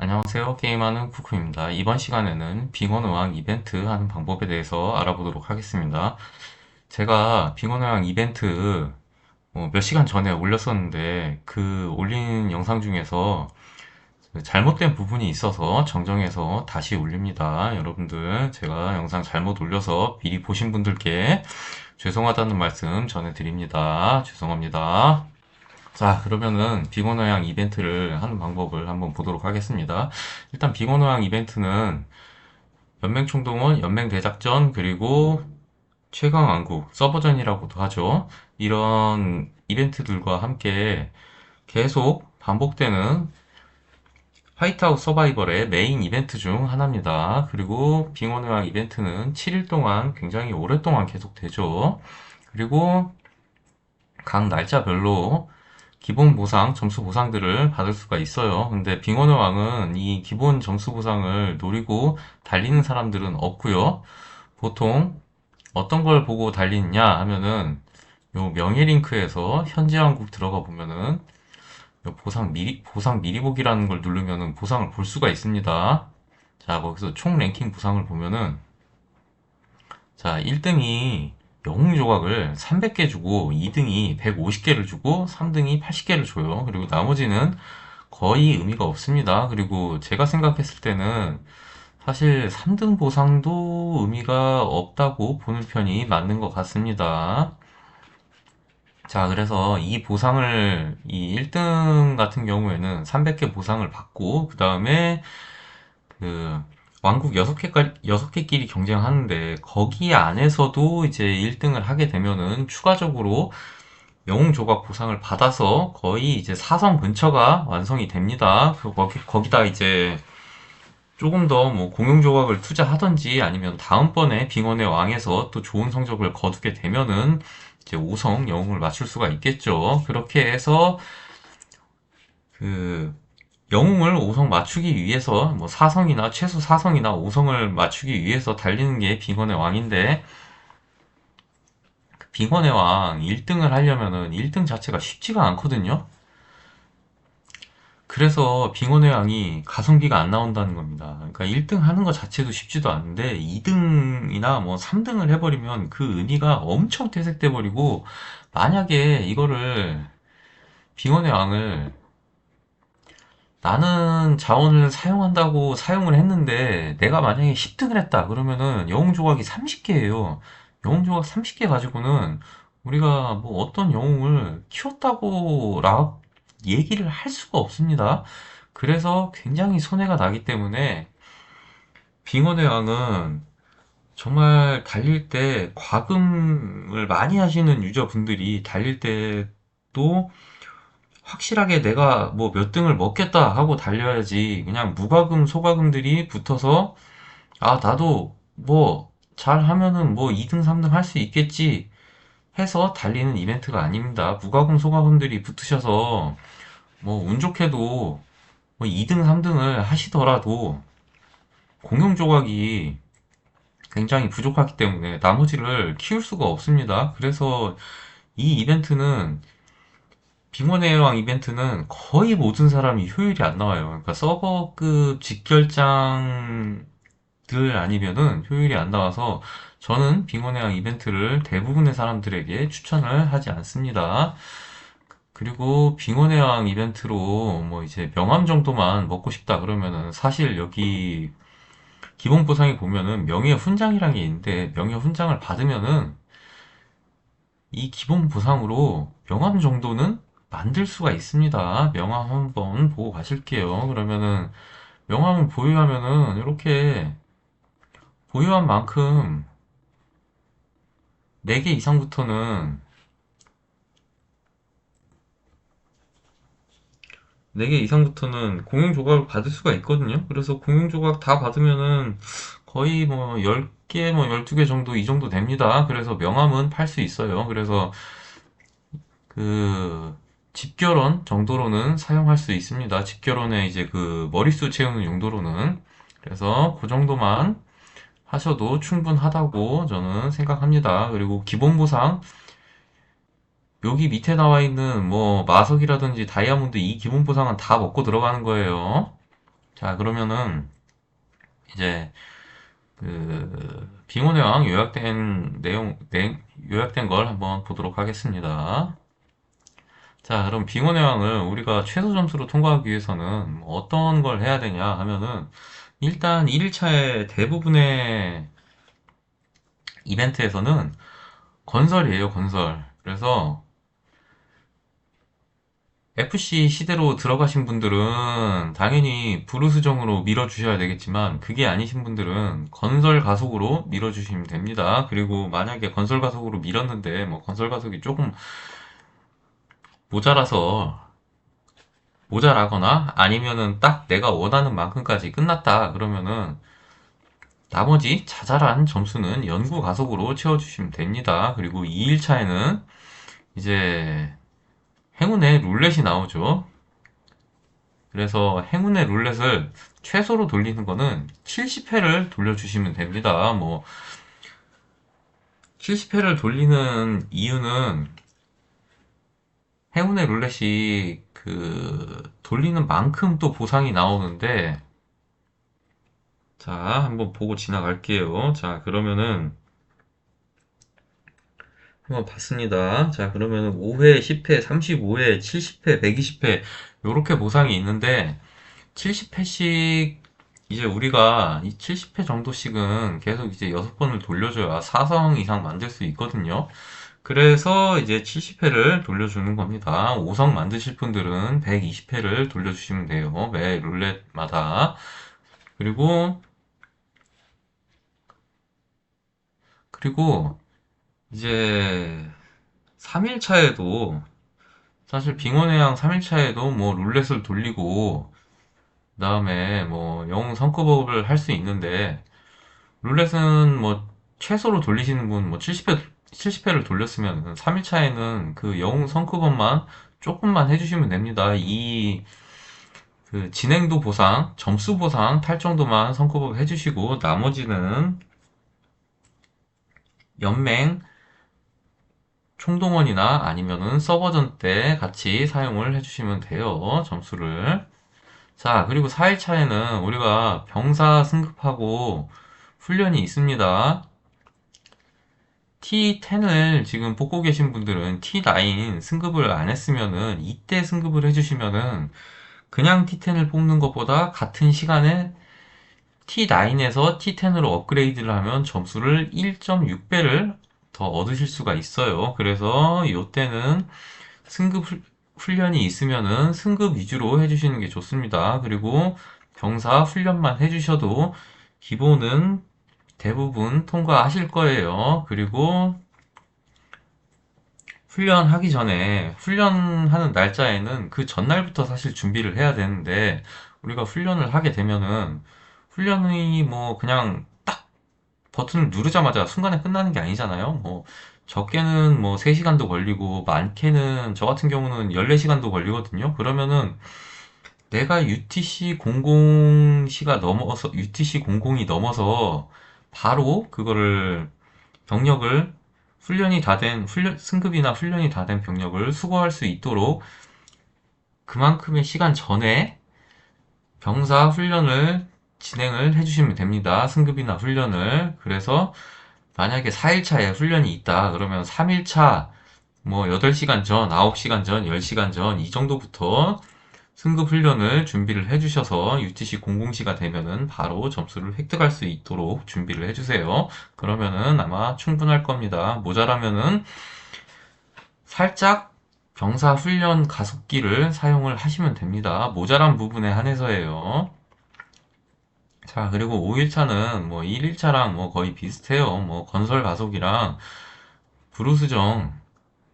안녕하세요. 게임하는 쿠쿠입니다. 이번 시간에는 빙원의왕 이벤트 하는 방법에 대해서 알아보도록 하겠습니다. 제가 빙원의왕 이벤트 몇 시간 전에 올렸었는데 그 올린 영상 중에서 잘못된 부분이 있어서 정정해서 다시 올립니다. 여러분들 제가 영상 잘못 올려서 미리 보신 분들께 죄송하다는 말씀 전해드립니다. 죄송합니다. 자, 그러면은 빙원어양 이벤트를 하는 방법을 한번 보도록 하겠습니다. 일단 빙원어양 이벤트는 연맹총동원, 연맹대작전, 그리고 최강왕국, 서버전이라고도 하죠. 이런 이벤트들과 함께 계속 반복되는 화이트아웃 서바이벌의 메인 이벤트 중 하나입니다. 그리고 빙원어양 이벤트는 7일 동안 굉장히 오랫동안 계속되죠. 그리고 각 날짜별로 기본 보상, 점수 보상들을 받을 수가 있어요. 근데 빙원의 왕은 이 기본 점수 보상을 노리고 달리는 사람들은 없고요. 보통 어떤 걸 보고 달리느냐 하면은 요 명예 링크에서 현지 왕국 들어가 보면은 요 보상 미리 보기라는 걸 누르면은 보상을 볼 수가 있습니다. 자, 거기서 총 랭킹 보상을 보면은 자, 1등이 영웅 조각을 300개 주고 2등이 150개를 주고 3등이 80개를 줘요. 그리고 나머지는 거의 의미가 없습니다. 그리고 제가 생각했을 때는 사실 3등 보상도 의미가 없다고 보는 편이 맞는 것 같습니다. 자, 그래서 이 1등 같은 경우에는 300개 보상을 받고, 그 다음에 그 왕국 6개끼리 경쟁하는데 거기 안에서도 이제 1등을 하게 되면은 추가적으로 영웅 조각 보상을 받아서 거의 이제 4성 근처가 완성이 됩니다. 거기다 이제 조금 더 뭐 공용 조각을 투자하던지 아니면 다음번에 빙원의 왕에서 또 좋은 성적을 거두게 되면은 이제 5성 영웅을 맞출 수가 있겠죠. 그렇게 해서 그 영웅을 5성 맞추기 위해서 뭐 4성이나 최소 4성이나 5성을 맞추기 위해서 달리는 게 빙원의 왕인데 그 빙원의 왕 1등을 하려면은 1등 자체가 쉽지가 않거든요. 그래서 빙원의 왕이 가성비가 안 나온다는 겁니다. 그러니까 1등 하는 것 자체도 쉽지도 않은데 2등이나 뭐 3등을 해버리면 그 의미가 엄청 퇴색돼 버리고 만약에 이거를 빙원의 왕을 나는 자원을 사용한다고 사용을 했는데 내가 만약에 10등을 했다 그러면은 영웅 조각이 30개예요. 영웅 조각 30개 가지고는 우리가 뭐 어떤 영웅을 키웠다고 얘기를 할 수가 없습니다. 그래서 굉장히 손해가 나기 때문에 빙원의 왕은 정말 달릴 때 과금을 많이 하시는 유저분들이 달릴 때도 확실하게 내가 뭐 몇 등을 먹겠다 하고 달려야지 그냥 무과금 소과금들이 붙어서 아 나도 뭐 잘하면은 뭐 2등 3등 할 수 있겠지 해서 달리는 이벤트가 아닙니다. 무과금 소과금들이 붙으셔서 뭐 운 좋게도 뭐 2등 3등을 하시더라도 공용 조각이 굉장히 부족하기 때문에 나머지를 키울 수가 없습니다. 그래서 이 이벤트는 빙원의 왕 이벤트는 거의 모든 사람이 효율이 안 나와요. 그러니까 서버급 직결장들 아니면은 효율이 안 나와서 저는 빙원의 왕 이벤트를 대부분의 사람들에게 추천을 하지 않습니다. 그리고 빙원의 왕 이벤트로 뭐 이제 명함 정도만 먹고 싶다 그러면은 사실 여기 기본 보상에 보면은 명예 훈장이라는 게 있는데 명예 훈장을 받으면은 이 기본 보상으로 명함 정도는 만들 수가 있습니다. 명함 한번 보고 가실게요. 그러면은 명함을 보유하면은 이렇게 보유한 만큼 4개 이상부터는 4개 이상부터는 공용 조각을 받을 수가 있거든요. 그래서 공용 조각 다 받으면은 거의 뭐 10개, 뭐 12개 정도 이 정도 됩니다. 그래서 명함은 팔 수 있어요. 그래서 그 집결원 정도로는 사용할 수 있습니다. 집결원에 이제 그 머릿수 채우는 용도로는 그래서 그 정도만 하셔도 충분하다고 저는 생각합니다. 그리고 기본 보상 여기 밑에 나와 있는 뭐 마석이라든지 다이아몬드 이 기본 보상은 다 먹고 들어가는 거예요. 자, 그러면은 이제 빙원의 왕 요약된 요약된 걸 한번 보도록 하겠습니다. 자, 그럼 빙원의 왕을 우리가 최소 점수로 통과하기 위해서는 어떤 걸 해야 되냐 하면은 일단 1일차의 대부분의 이벤트에서는 건설이에요, 건설. 그래서 FC 시대로 들어가신 분들은 당연히 브루스정으로 밀어주셔야 되겠지만 그게 아니신 분들은 건설 가속으로 밀어주시면 됩니다. 그리고 만약에 건설 가속으로 밀었는데 뭐 건설 가속이 조금 모자라서 모자라거나 아니면은 딱 내가 원하는 만큼까지 끝났다 그러면은 나머지 자잘한 점수는 연구 가속으로 채워주시면 됩니다. 그리고 2일차에는 이제 행운의 룰렛이 나오죠. 그래서 행운의 룰렛을 최소로 돌리는 거는 70회를 돌려주시면 됩니다. 뭐 70회를 돌리는 이유는 행운의 룰렛이 돌리는 만큼 또 보상이 나오는데 자, 한번 보고 지나갈게요. 자, 그러면은 한번 봤습니다. 자, 그러면은 5회, 10회, 35회, 70회, 120회 요렇게 보상이 있는데 70회씩 이제 우리가 이 70회 정도씩은 계속 이제 6번을 돌려줘야 4성 이상 만들 수 있거든요. 그래서 이제 70회를 돌려주는 겁니다. 5성 만드실 분들은 120회를 돌려주시면 돼요. 매 룰렛마다. 그리고, 그리고 이제 3일차에도 사실 빙원해양 3일차에도 뭐 룰렛을 돌리고 그다음에 뭐 영웅 성급업을 할 수 있는데 룰렛은 뭐 최소로 돌리시는 분 뭐 70회를 돌렸으면 3일차에는 그 영웅 성급업만 조금만 해주시면 됩니다. 진행도 보상, 점수 보상 탈 정도만 성급업 해주시고 나머지는 연맹 총동원이나 아니면은 서버전 때 같이 사용을 해주시면 돼요. 점수를. 자, 그리고 4일차에는 우리가 병사 승급하고 훈련이 있습니다. T10을 지금 뽑고 계신 분들은 T9 승급을 안 했으면은 이때 승급을 해주시면은 그냥 T10을 뽑는 것보다 같은 시간에 T9에서 T10으로 업그레이드를 하면 점수를 1.6배를 더 얻으실 수가 있어요. 그래서 이때는 승급 훈련이 있으면은 승급 위주로 해주시는 게 좋습니다. 그리고 병사 훈련만 해주셔도 기본은 대부분 통과하실 거예요. 그리고 훈련하기 전에 훈련하는 날짜에는 그 전날부터 사실 준비를 해야 되는데 우리가 훈련을 하게 되면은 훈련이 뭐 그냥 딱 버튼을 누르자마자 순간에 끝나는 게 아니잖아요. 뭐 적게는 뭐 3시간도 걸리고 많게는 저 같은 경우는 14시간도 걸리거든요. 그러면은 내가 UTC 00시가 넘어서 UTC 00이 넘어서 바로 그거를 병력을 훈련이 다 된 승급이나 훈련이 다 된 병력을 수거할 수 있도록 그만큼의 시간 전에 병사 훈련을 진행을 해주시면 됩니다. 승급이나 훈련을. 그래서 만약에 4일차에 훈련이 있다. 그러면 3일차 뭐 8시간 전, 9시간 전, 10시간 전 이 정도부터 승급 훈련을 준비를 해주셔서 UTC 00시가 되면은 바로 점수를 획득할 수 있도록 준비를 해주세요. 그러면은 아마 충분할 겁니다. 모자라면은 살짝 병사 훈련 가속기를 사용을 하시면 됩니다. 모자란 부분에 한해서예요. 자, 그리고 5일차는 뭐 1일차랑 뭐 거의 비슷해요. 뭐 건설 가속이랑 브루스정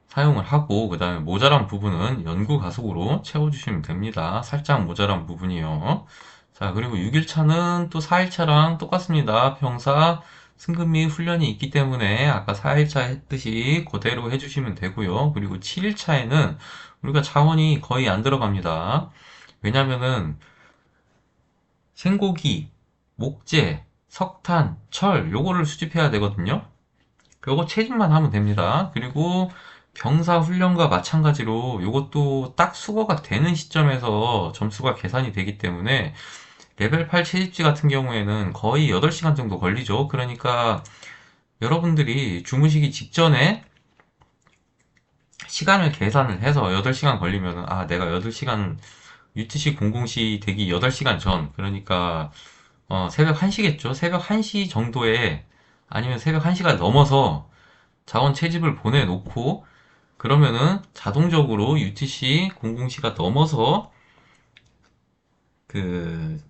사용을 하고 그 다음에 모자란 부분은 연구 가속으로 채워주시면 됩니다. 살짝 모자란 부분이요. 자, 그리고 6일차는 또 4일차랑 똑같습니다. 병사 승급 및 훈련이 있기 때문에 아까 4일차 했듯이 그대로 해주시면 되고요. 그리고 7일차에는 우리가 자원이 거의 안 들어갑니다. 왜냐면은 생고기, 목재, 석탄, 철 요거를 수집해야 되거든요. 요거 채집만 하면 됩니다. 그리고 병사 훈련과 마찬가지로 요것도 딱 수거가 되는 시점에서 점수가 계산이 되기 때문에 레벨 8 채집지 같은 경우에는 거의 8시간 정도 걸리죠. 그러니까 여러분들이 주무시기 직전에 시간을 계산을 해서 8시간 걸리면은, 아, 내가 8시간, UTC 00시 되기 8시간 전, 그러니까, 새벽 1시겠죠? 새벽 1시 정도에, 아니면 새벽 1시가 넘어서 자원 채집을 보내놓고, 그러면은 자동적으로 UTC 00시가 넘어서 그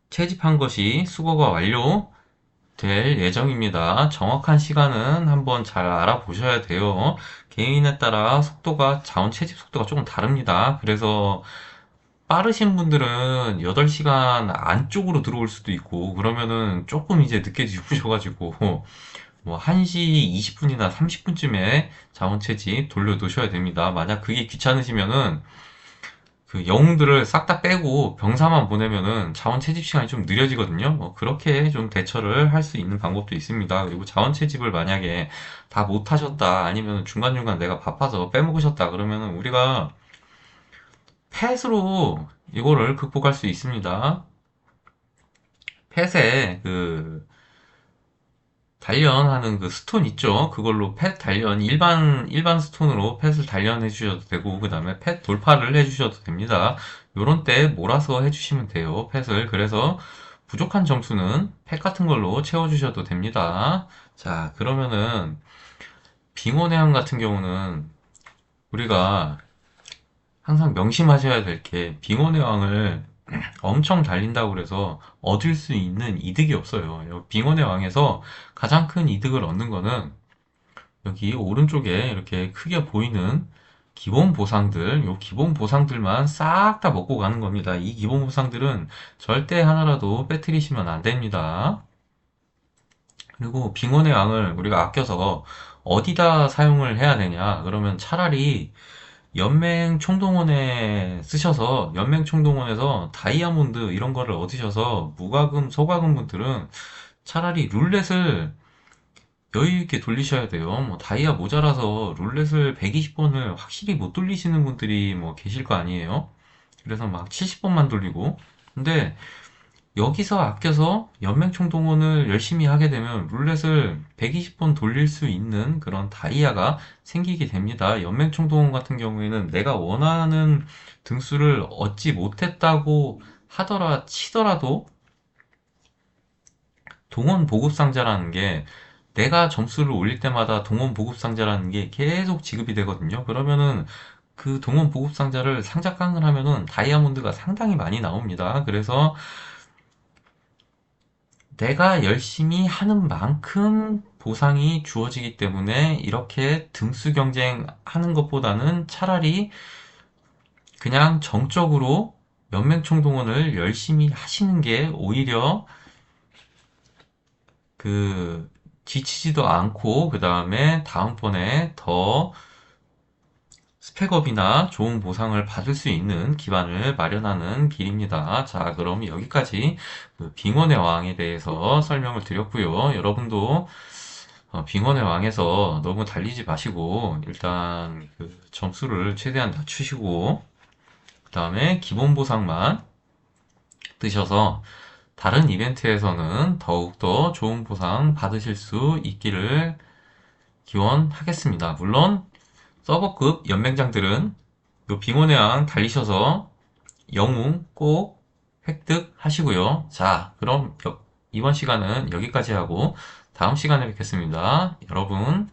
채집한 것이 수거가 완료될 예정입니다. 정확한 시간은 한번 잘 알아보셔야 돼요. 개인에 따라 자원 채집 속도가 조금 다릅니다. 그래서 빠르신 분들은 8시간 안쪽으로 들어올 수도 있고, 그러면은 조금 이제 늦게 주무셔가지고, 뭐 1시 20분이나 30분쯤에 자원 채집 돌려놓으셔야 됩니다. 만약 그게 귀찮으시면은 그 영웅들을 싹 다 빼고 병사만 보내면은 자원 채집 시간이 좀 느려지거든요. 뭐 그렇게 좀 대처를 할 수 있는 방법도 있습니다. 그리고 자원 채집을 만약에 다 못하셨다, 아니면 중간중간 내가 바빠서 빼먹으셨다, 그러면은 우리가 펫으로 이거를 극복할 수 있습니다. 펫에 그 단련하는 그 스톤 있죠? 그걸로 펫 단련, 일반 스톤으로 펫을 단련해 주셔도 되고, 그 다음에 펫 돌파를 해 주셔도 됩니다. 요런 때 몰아서 해 주시면 돼요, 펫을. 그래서 부족한 점수는 펫 같은 걸로 채워 주셔도 됩니다. 자, 그러면은 빙원의 항 같은 경우는 우리가 항상 명심하셔야 될 게, 빙원의 왕을 엄청 달린다고 그래서 얻을 수 있는 이득이 없어요. 빙원의 왕에서 가장 큰 이득을 얻는 거는 여기 오른쪽에 이렇게 크게 보이는 기본 보상들, 요 기본 보상들만 싹 다 먹고 가는 겁니다. 이 기본 보상들은 절대 하나라도 빼뜨리시면 안 됩니다. 그리고 빙원의 왕을 우리가 아껴서 어디다 사용을 해야 되냐? 그러면 차라리 연맹 총동원에 쓰셔서, 연맹 총동원에서 다이아몬드 이런 거를 얻으셔서 무과금, 소과금 분들은 차라리 룰렛을 여유 있게 돌리셔야 돼요. 뭐 다이아 모자라서 룰렛을 120번을 확실히 못 돌리시는 분들이 뭐 계실 거 아니에요. 그래서 막 70번만 돌리고. 근데 여기서 아껴서 연맹 총동원을 열심히 하게 되면 룰렛을 120번 돌릴 수 있는 그런 다이아가 생기게 됩니다. 연맹 총동원 같은 경우에는 내가 원하는 등수를 얻지 못했다고 치더라도 동원 보급 상자라는 게, 내가 점수를 올릴 때마다 동원 보급 상자라는 게 계속 지급이 되거든요. 그러면은 그 동원 보급 상자를 상자깡을 하면은 다이아몬드가 상당히 많이 나옵니다. 그래서 내가 열심히 하는 만큼 보상이 주어지기 때문에 이렇게 등수 경쟁하는 것보다는 차라리 그냥 정적으로 연맹총동원을 열심히 하시는 게 오히려 그 지치지도 않고, 그 다음에 다음번에 더 스펙업이나 좋은 보상을 받을 수 있는 기반을 마련하는 길입니다. 자, 그럼 여기까지 그 빙원의 왕에 대해서 설명을 드렸고요. 여러분도 빙원의 왕에서 너무 달리지 마시고 일단 그 점수를 최대한 낮추시고, 그 다음에 기본 보상만 뜨셔서 다른 이벤트에서는 더욱더 좋은 보상 받으실 수 있기를 기원하겠습니다. 물론 서버급 연맹장들은 요 빙원의 왕 달리셔서 영웅 꼭 획득하시고요. 자, 그럼 이번 시간은 여기까지 하고 다음 시간에 뵙겠습니다. 여러분,